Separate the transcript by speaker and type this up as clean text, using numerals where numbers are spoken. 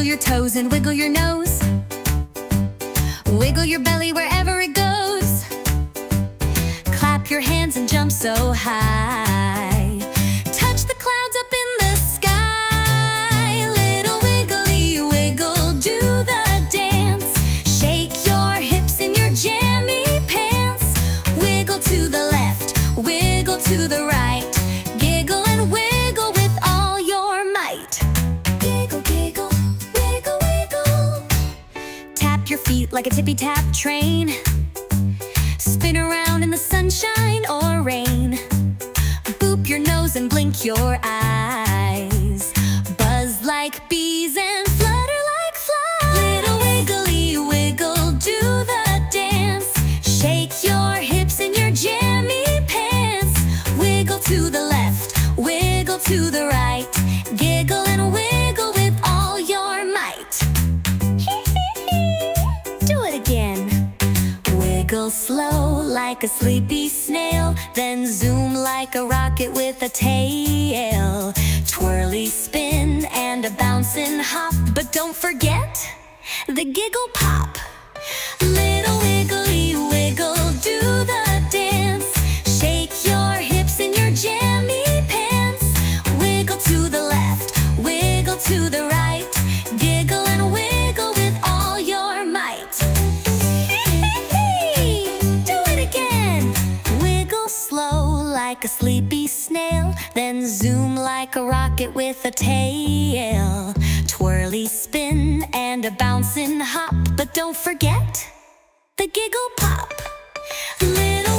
Speaker 1: your toes and wiggle your nose. Wiggle your belly wherever it goes. Clap your hands and jump so high. Touch the clouds up in the sky. Little wiggly wiggle, do the dance. Shake your hips in your jammy pants. Wiggle to the left, wiggle to the right. Giggle and wiggle with all your might. Giggle, giggle, wiggle, wiggle. Tap your feet like a tippy-tap train. Spin around in the sunshine or rain. Boop your nose and blink your eyes. Buzz like bees and flutter like flies. Little wiggly wiggle, do the dance. Shake your hips in your jammy pants. Wiggle to the left, wiggle to the right. Giggle and wiggle with all your might. Do it again. Wiggle slow like a sleepy snail, then zoom like a rocket with a tail. Twirly spin and a bouncing hop, but don't forget the giggle pop. Little wiggly wiggle, do the dance. Shake your hips in your jammy pants. Wiggle to the left, wiggle to the right. Giggle and wiggle with all your might. Do it again. Wiggle slow like a sleepy snail, then zoom like a rocket with a tail. Twirly spin and a bouncing hop, but don't forget the giggle pop. Little